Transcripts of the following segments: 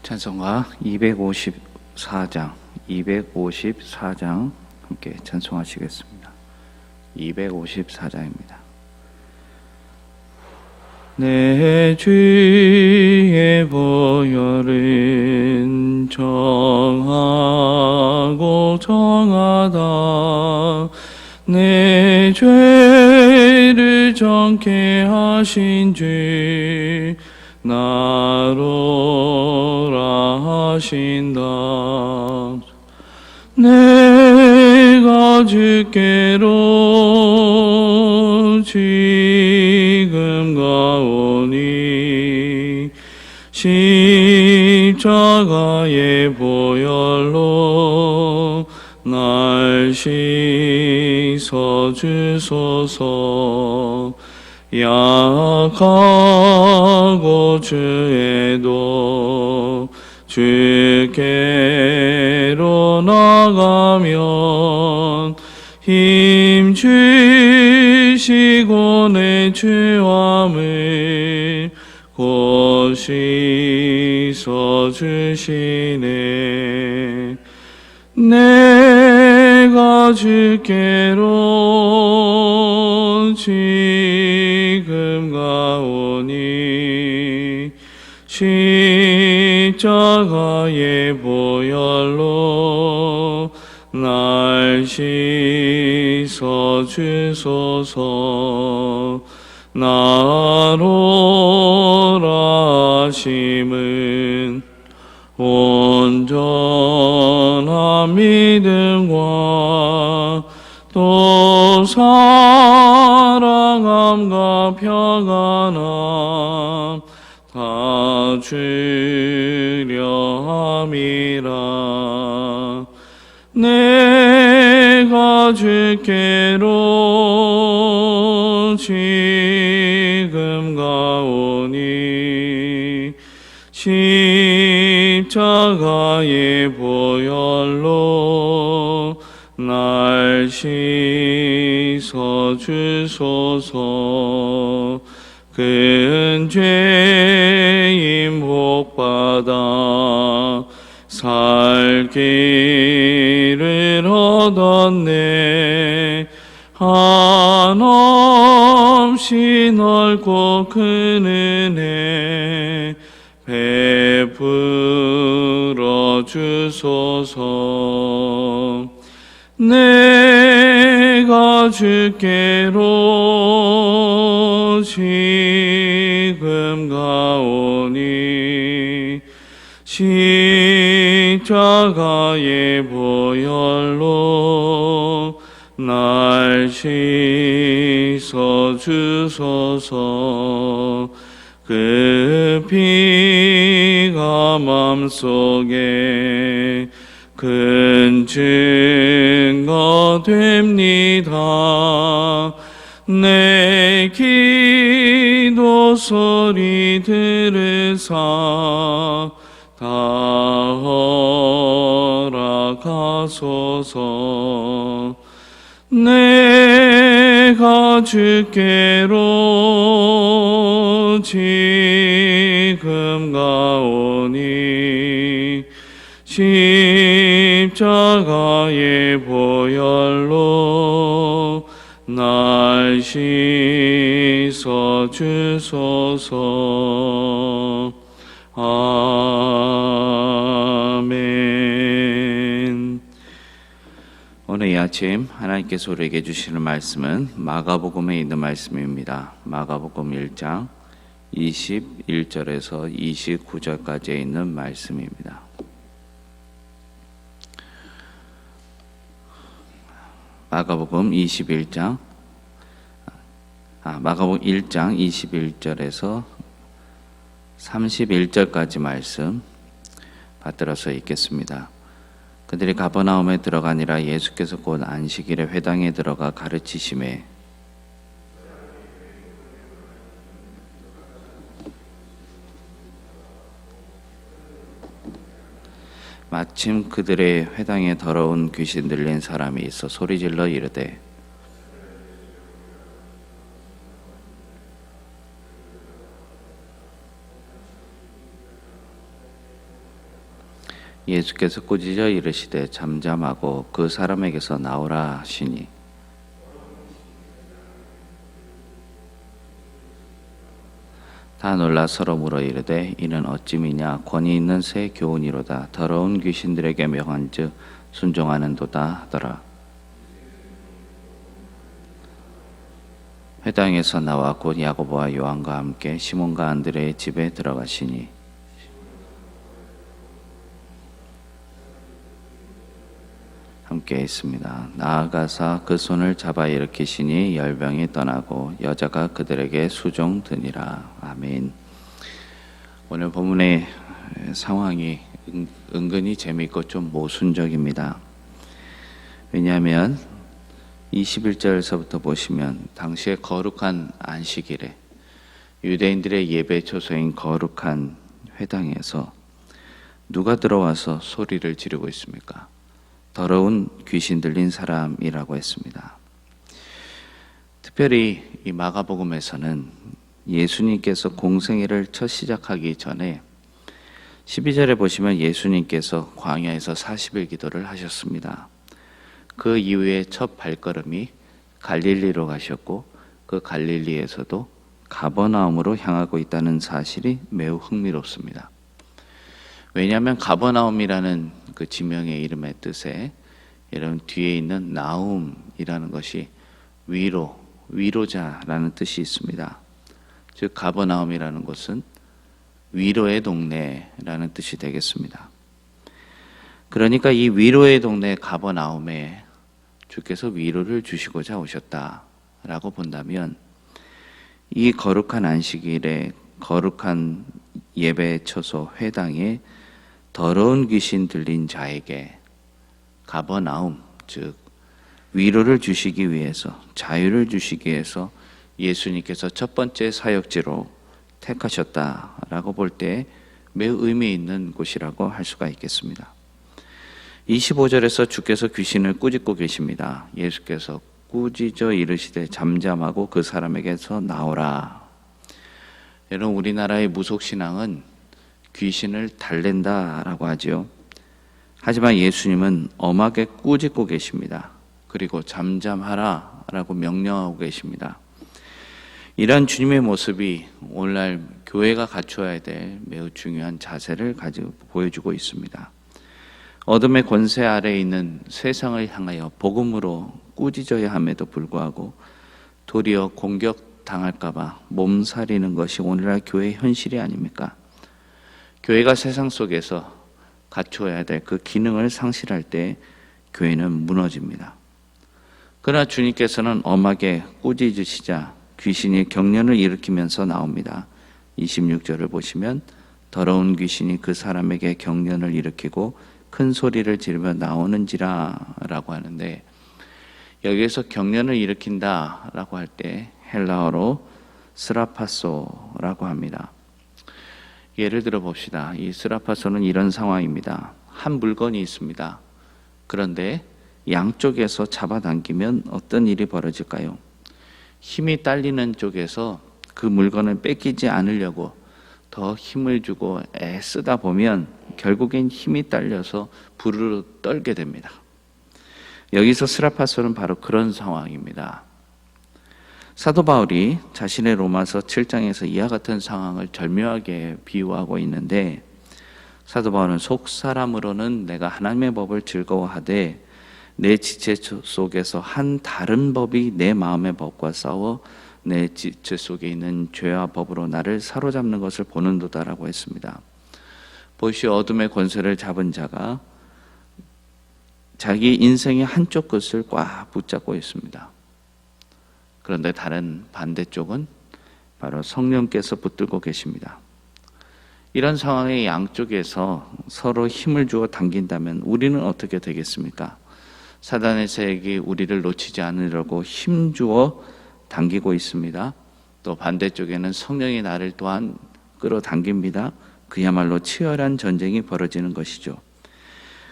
찬송가 254장 함께 찬송하시겠습니다. 254장입니다. 내 주의 보혈은 정하고 정하다. 내 죄를 정케 하신 주 나로라 하신다. 내가 주께로 지금 가오니 십자가의 보혈로 날 씻어 주소서. 약하고 죄도 주께로 나가면 힘 주시고 내 죄함을 곧 씻어 주시네. 내가 주께로 지금 가오니 십자가의 보혈로 날 씻어 주소서. 나로라 하심은 온전한 믿음과 또 사랑함과 평안함 다 주려 함이라. 내가 주께로 지금 가오니 십자가의 보혈로 날 씻어 주소서. 큰 죄인 복받아 살 길을 얻었네. 한없이 넓고 큰 은혜 베풀어 주소서. 내가 주께로 지금 가오니 십자가의 보혈로 날 씻어 주소서. 그 피가 맘속에 큰 증거 됩니다. 내 기도 소리 들으사 다 허락하소서. 내가 주께로 지금 가오니 십자가의 보혈로 날 씻어 주소서. 아멘. 오늘 이 아침 하나님께서 우리에게 주시는 말씀은 마가복음에 있는 말씀입니다. 마가복음 1장 21절에서 29절까지에 있는 말씀입니다. 마가복음 1장 21절에서 31절까지 말씀 받들어서 읽겠습니다. 그들이 가버나움에 들어가니라. 예수께서 곧 안식일에 회당에 들어가 가르치시매 마침 그들의 회당에 더러운 귀신 들린 사람이 있어 소리질러 이르되 예수께서 꾸짖어 이르시되 잠잠하고 그 사람에게서 나오라 하시니 다 놀라 서로 물어 이르되 이는 어찌미냐 권위 있는 새 교훈이로다 더러운 귀신들에게 명한즉 순종하는도다 하더라. 회당에서 나와 곧 야고보와 요한과 함께 시몬과 안드레의 집에 들어가시니 함께 있습니다. 나아가사 그 손을 잡아 일으키시니 열병이 떠나고 여자가 그들에게 수종드니라. 아멘. 오늘 본문의 상황이 은근히 재미있고 좀 모순적입니다. 왜냐하면 21절에서부터 보시면 당시에 거룩한 안식일에 유대인들의 예배 초소인 거룩한 회당에서 누가 들어와서 소리를 지르고 있습니까? 더러운 귀신 들린 사람이라고 했습니다. 특별히 이 마가복음에서는 예수님께서 공생애를 첫 시작하기 전에 12절에 보시면 예수님께서 광야에서 40일 기도를 하셨습니다. 그 이후에 첫 발걸음이 갈릴리로 가셨고 그 갈릴리에서도 가버나움으로 향하고 있다는 사실이 매우 흥미롭습니다. 왜냐하면 가버나움이라는 그 지명의 이름의 뜻에 여러분 뒤에 있는 나움이라는 것이 위로자라는 뜻이 있습니다. 즉 가버나움이라는 곳은 위로의 동네라는 뜻이 되겠습니다. 그러니까 이 위로의 동네 가버나움에 주께서 위로를 주시고자 오셨다라고 본다면 이 거룩한 안식일에 거룩한 예배 처소 회당에 더러운 귀신 들린 자에게 가버나움, 즉 위로를 주시기 위해서, 자유를 주시기 위해서 예수님께서 첫 번째 사역지로 택하셨다라고 볼 때 매우 의미 있는 곳이라고 할 수가 있겠습니다. 25절에서 주께서 귀신을 꾸짖고 계십니다. 예수께서 꾸짖어 이르시되 잠잠하고 그 사람에게서 나오라. 여러분, 우리나라의 무속신앙은 귀신을 달랜다라고 하지요. 하지만 예수님은 엄하게 꾸짖고 계십니다. 그리고 잠잠하라라고 명령하고 계십니다. 이런 주님의 모습이 오늘날 교회가 갖추어야 될 매우 중요한 자세를 가지고 보여주고 있습니다. 어둠의 권세 아래에 있는 세상을 향하여 복음으로 꾸짖어야 함에도 불구하고 도리어 공격당할까 봐 몸살이는 것이 오늘날 교회의 현실이 아닙니까? 교회가 세상 속에서 갖추어야 될 그 기능을 상실할 때 교회는 무너집니다. 그러나 주님께서는 엄하게 꾸짖으시자 귀신이 경련을 일으키면서 나옵니다. 26절을 보시면 더러운 귀신이 그 사람에게 경련을 일으키고 큰 소리를 지르며 나오는지라 라고 하는데, 여기에서 경련을 일으킨다 라고 할 때 헬라어로 스라파소라고 합니다. 예를 들어 봅시다. 이 스라파소는 이런 상황입니다. 한 물건이 있습니다. 그런데 양쪽에서 잡아당기면 어떤 일이 벌어질까요? 힘이 딸리는 쪽에서 그 물건을 뺏기지 않으려고 더 힘을 주고 애쓰다 보면 결국엔 힘이 딸려서 부르르 떨게 됩니다. 여기서 스라파소는 바로 그런 상황입니다. 사도 바울이 자신의 로마서 7장에서 이와 같은 상황을 절묘하게 비유하고 있는데, 사도 바울은 속사람으로는 내가 하나님의 법을 즐거워하되 내 지체 속에서 한 다른 법이 내 마음의 법과 싸워 내 지체 속에 있는 죄와 법으로 나를 사로잡는 것을 보는도다라고 했습니다. 보시오, 어둠의 권세를 잡은 자가 자기 인생의 한쪽 끝을 꽉 붙잡고 있습니다. 그런데 다른 반대쪽은 바로 성령께서 붙들고 계십니다. 이런 상황의 양쪽에서 서로 힘을 주어 당긴다면 우리는 어떻게 되겠습니까? 사단의 세력이 우리를 놓치지 않으려고 힘주어 당기고 있습니다. 또 반대쪽에는 성령이 나를 또한 끌어당깁니다. 그야말로 치열한 전쟁이 벌어지는 것이죠.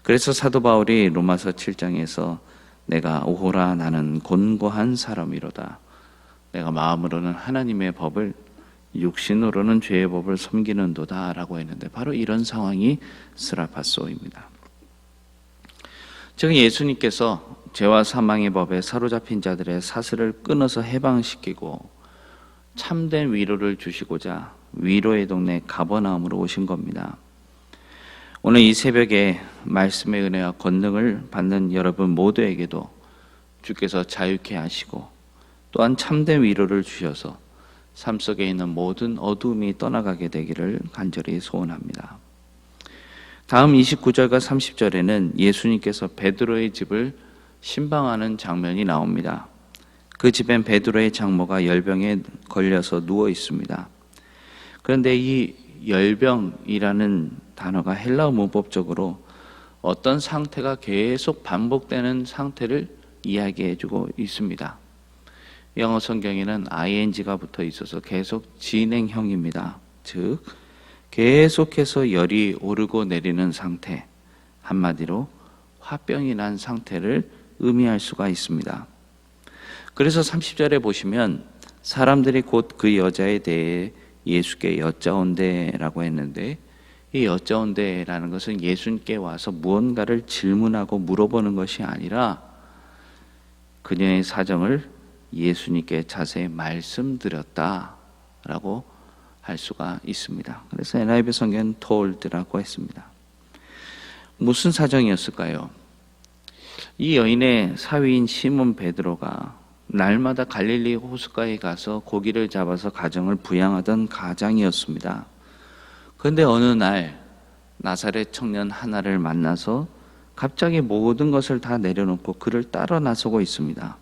그래서 사도 바울이 로마서 7장에서 내가 오호라 나는 곤고한 사람이로다. 내가 마음으로는 하나님의 법을 육신으로는 죄의 법을 섬기는도다 라고 했는데 바로 이런 상황이 스라파소입니다. 즉 예수님께서 죄와 사망의 법에 사로잡힌 자들의 사슬을 끊어서 해방시키고 참된 위로를 주시고자 위로의 동네 가버나움으로 오신 겁니다. 오늘 이 새벽에 말씀의 은혜와 권능을 받는 여러분 모두에게도 주께서 자유케 하시고 또한 참된 위로를 주셔서 삶 속에 있는 모든 어두움이 떠나가게 되기를 간절히 소원합니다. 다음 29절과 30절에는 예수님께서 베드로의 집을 신방하는 장면이 나옵니다. 그 집엔 베드로의 장모가 열병에 걸려서 누워 있습니다. 그런데 이 열병이라는 단어가 헬라어 문법적으로 어떤 상태가 계속 반복되는 상태를 이야기해주고 있습니다. 영어 성경에는 ing가 붙어 있어서 계속 진행형입니다. 즉 계속해서 열이 오르고 내리는 상태, 한마디로 화병이 난 상태를 의미할 수가 있습니다. 그래서 30절에 보시면 사람들이 곧 그 여자에 대해 예수께 여짜온대라고 했는데 이 여짜온대라는 것은 예수님께 와서 무언가를 질문하고 물어보는 것이 아니라 그녀의 사정을 예수님께 자세히 말씀드렸다라고 할 수가 있습니다. 그래서 NIV 성경은 told라고 했습니다. 무슨 사정이었을까요? 이 여인의 사위인 시몬 베드로가 날마다 갈릴리 호숫가에 가서 고기를 잡아서 가정을 부양하던 가장이었습니다. 그런데 어느 날 나사렛 청년 하나를 만나서 갑자기 모든 것을 다 내려놓고 그를 따라 나서고 있습니다.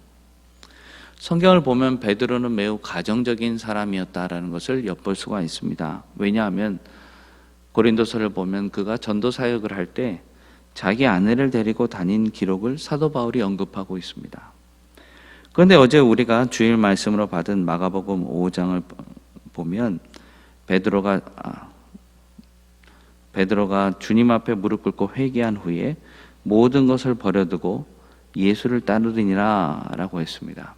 성경을 보면 베드로는 매우 가정적인 사람이었다라는 것을 엿볼 수가 있습니다. 왜냐하면 고린도서를 보면 그가 전도 사역을 할 때 자기 아내를 데리고 다닌 기록을 사도 바울이 언급하고 있습니다. 그런데 어제 우리가 주일 말씀으로 받은 마가복음 5장을 보면 베드로가 주님 앞에 무릎 꿇고 회개한 후에 모든 것을 버려두고 예수를 따르리니라 라고 했습니다.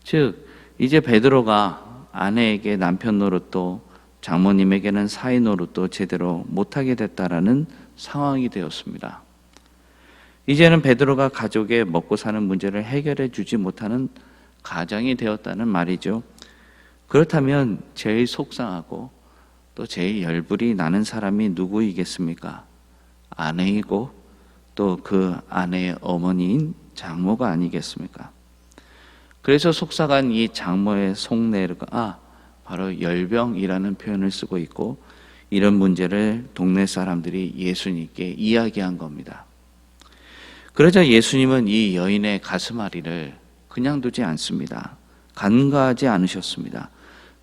즉 이제 베드로가 아내에게 남편 노릇도 장모님에게는 사위 노릇도 제대로 못하게 됐다라는 상황이 되었습니다. 이제는 베드로가 가족의 먹고 사는 문제를 해결해 주지 못하는 가장이 되었다는 말이죠. 그렇다면 제일 속상하고 또 제일 열불이 나는 사람이 누구이겠습니까? 아내이고 또 그 아내의 어머니인 장모가 아니겠습니까? 그래서 속삭한 이 장모의 속내가 바로 열병이라는 표현을 쓰고 있고 이런 문제를 동네 사람들이 예수님께 이야기한 겁니다. 그러자 예수님은 이 여인의 가슴앓이를 그냥 두지 않습니다. 간과하지 않으셨습니다.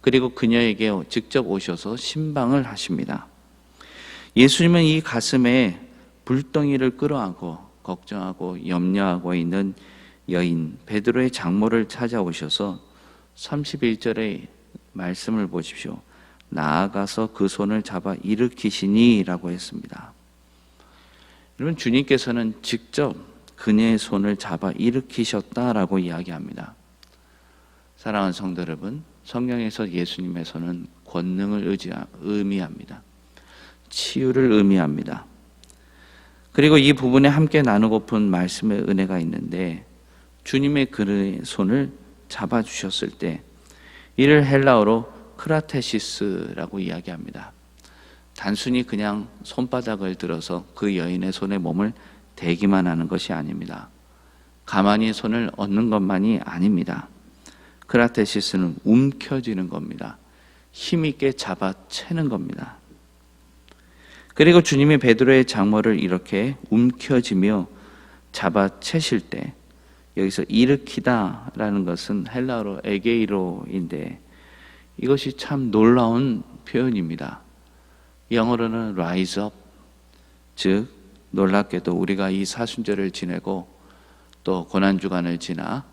그리고 그녀에게 직접 오셔서 신방을 하십니다. 예수님은 이 가슴에 불덩이를 끌어안고 걱정하고 염려하고 있는 여인 베드로의 장모를 찾아오셔서 31절의 말씀을 보십시오. 나아가서 그 손을 잡아 일으키시니 라고 했습니다. 여러분 주님께서는 직접 그녀의 손을 잡아 일으키셨다라고 이야기합니다. 사랑하는 성도 여러분, 성경에서 예수님의 손은 권능을 의미합니다. 치유를 의미합니다. 그리고 이 부분에 함께 나누고픈 말씀의 은혜가 있는데 주님의 그의 손을 잡아주셨을 때 이를 헬라어로 크라테시스라고 이야기합니다. 단순히 그냥 손바닥을 들어서 그 여인의 손에 몸을 대기만 하는 것이 아닙니다. 가만히 손을 얹는 것만이 아닙니다. 크라테시스는 움켜쥐는 겁니다. 힘있게 잡아채는 겁니다. 그리고 주님이 베드로의 장모를 이렇게 움켜쥐며 잡아채실 때 여기서 일으키다라는 것은 헬라어로 에게이로인데 이것이 참 놀라운 표현입니다. 영어로는 rise up, 즉 놀랍게도 우리가 이 사순절을 지내고 또 고난주간을 지나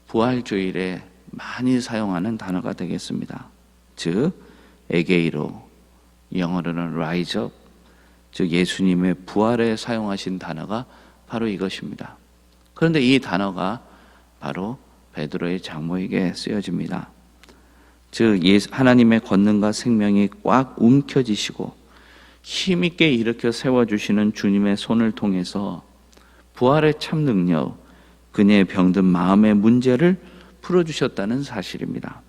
부활주일에 많이 사용하는 단어가 되겠습니다. 즉 에게이로, 영어로는 rise up, 즉 예수님의 부활에 사용하신 단어가 바로 이것입니다. 그런데 이 단어가 바로 베드로의 장모에게 쓰여집니다. 즉 하나님의 권능과 생명이 꽉 움켜쥐시고 힘있게 일으켜 세워주시는 주님의 손을 통해서 부활의 참 능력, 그녀의 병든 마음의 문제를 풀어주셨다는 사실입니다.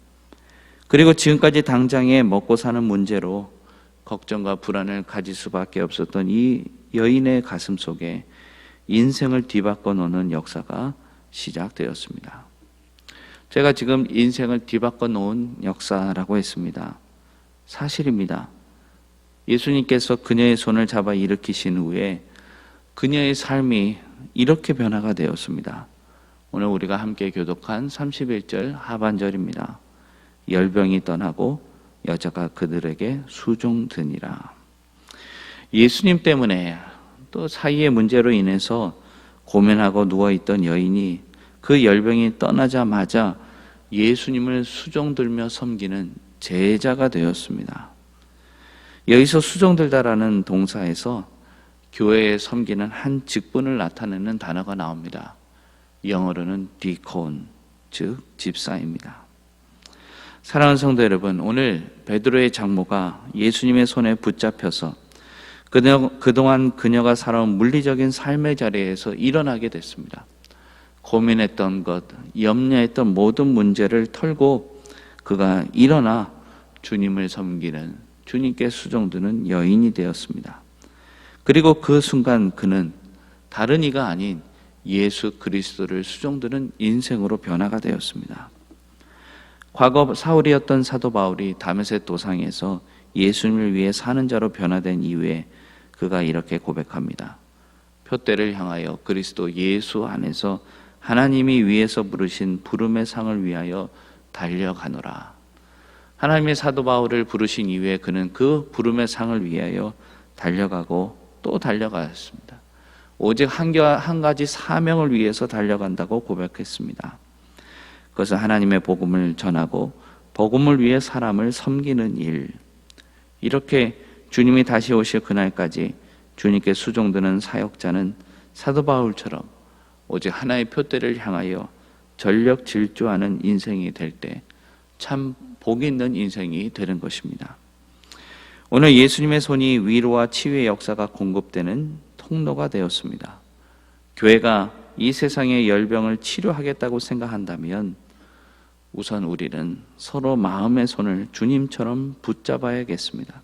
그리고 지금까지 당장에 먹고 사는 문제로 걱정과 불안을 가질 수밖에 없었던 이 여인의 가슴 속에 인생을 뒤바꿔 놓는 역사가 시작되었습니다. 제가 지금 인생을 뒤바꿔 놓은 역사라고 했습니다. 사실입니다. 예수님께서 그녀의 손을 잡아 일으키신 후에 그녀의 삶이 이렇게 변화가 되었습니다. 오늘 우리가 함께 교독한 31절 하반절입니다. 열병이 떠나고 여자가 그들에게 수종드니라. 예수님 때문에 또 사이의 문제로 인해서 고민하고 누워있던 여인이 그 열병이 떠나자마자 예수님을 수종들며 섬기는 제자가 되었습니다. 여기서 수종들다라는 동사에서 교회에 섬기는 한 직분을 나타내는 단어가 나옵니다. 영어로는 디콘, 즉 집사입니다. 사랑하는 성도 여러분, 오늘 베드로의 장모가 예수님의 손에 붙잡혀서 그동안 그녀가 살아온 물리적인 삶의 자리에서 일어나게 됐습니다. 고민했던 것, 염려했던 모든 문제를 털고 그가 일어나 주님을 섬기는, 주님께 수종드는 여인이 되었습니다. 그리고 그 순간 그는 다른 이가 아닌 예수 그리스도를 수종드는 인생으로 변화가 되었습니다. 과거 사울이었던 사도 바울이 다메섹 도상에서 예수님을 위해 사는 자로 변화된 이후에 그가 이렇게 고백합니다. 표대를 향하여 그리스도 예수 안에서 하나님이 위에서 부르신 부름의 상을 위하여 달려가노라. 하나님의 사도 바울을 부르신 이후에 그는 그 부름의 상을 위하여 달려가고 또 달려갔습니다. 오직 한 가지 사명을 위해서 달려간다고 고백했습니다. 그것은 하나님의 복음을 전하고 복음을 위해 사람을 섬기는 일. 이렇게 주님이 다시 오실 그날까지 주님께 수종드는 사역자는 사도 바울처럼 오직 하나의 표대를 향하여 전력 질주하는 인생이 될 때 참 복 있는 인생이 되는 것입니다. 오늘 예수님의 손이 위로와 치유의 역사가 공급되는 통로가 되었습니다. 교회가 이 세상의 열병을 치료하겠다고 생각한다면 우선 우리는 서로 마음의 손을 주님처럼 붙잡아야겠습니다.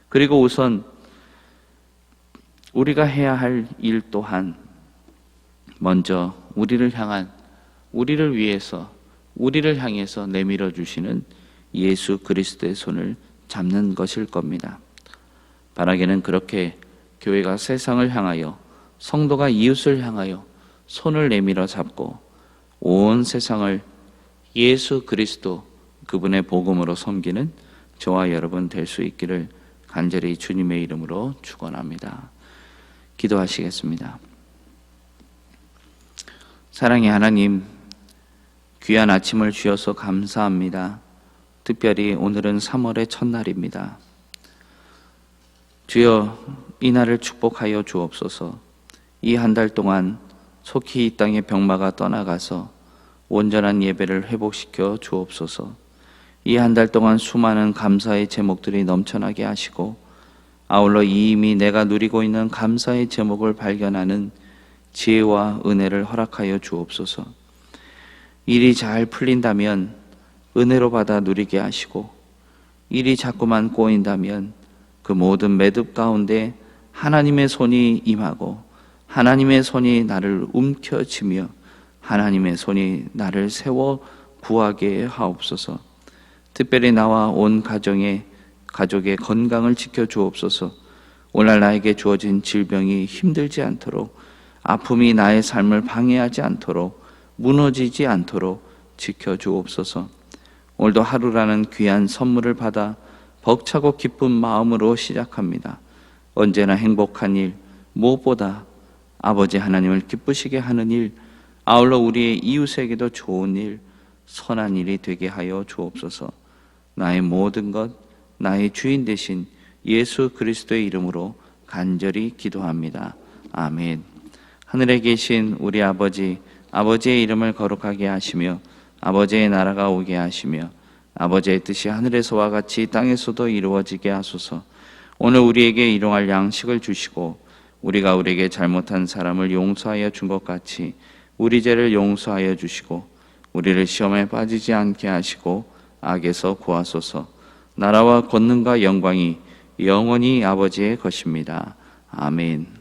그리고 우선 우리가 해야 할 일 또한 먼저 우리를 위해서 우리를 향해서 내밀어 주시는 예수 그리스도의 손을 잡는 것일 겁니다. 바라기는 그렇게 교회가 세상을 향하여, 성도가 이웃을 향하여 손을 내밀어 잡고 온 세상을 예수 그리스도 그분의 복음으로 섬기는 저와 여러분 될 수 있기를 간절히 주님의 이름으로 축원합니다. 기도하시겠습니다. 사랑의 하나님, 귀한 아침을 주셔서 감사합니다. 특별히 오늘은 3월의 첫날입니다. 주여, 이 날을 축복하여 주옵소서. 이 한 달 동안 속히 이 땅의 병마가 떠나가서 온전한 예배를 회복시켜 주옵소서. 이 한 달 동안 수많은 감사의 제목들이 넘쳐나게 하시고 아울러 이미 내가 누리고 있는 감사의 제목을 발견하는 지혜와 은혜를 허락하여 주옵소서. 일이 잘 풀린다면 은혜로 받아 누리게 하시고 일이 자꾸만 꼬인다면 그 모든 매듭 가운데 하나님의 손이 임하고 하나님의 손이 나를 움켜쥐며 하나님의 손이 나를 세워 구하게 하옵소서. 특별히 나와 온 가족의 건강을 지켜 주옵소서. 오늘 나에게 주어진 질병이 힘들지 않도록, 아픔이 나의 삶을 방해하지 않도록, 무너지지 않도록 지켜 주옵소서. 오늘도 하루라는 귀한 선물을 받아 벅차고 기쁜 마음으로 시작합니다. 언제나 행복한 일, 무엇보다 아버지 하나님을 기쁘시게 하는 일, 아울러 우리의 이웃에게도 좋은 일, 선한 일이 되게 하여 주옵소서. 나의 모든 것, 나의 주인 되신 예수 그리스도의 이름으로 간절히 기도합니다. 아멘. 하늘에 계신 우리 아버지, 아버지의 이름을 거룩하게 하시며 아버지의 나라가 오게 하시며 아버지의 뜻이 하늘에서와 같이 땅에서도 이루어지게 하소서. 오늘 우리에게 일용할 양식을 주시고 우리가 우리에게 잘못한 사람을 용서하여 준 것 같이 우리 죄를 용서하여 주시고 우리를 시험에 빠지지 않게 하시고 악에서 구하소서. 나라와 권능과 영광이 영원히 아버지의 것입니다. 아멘.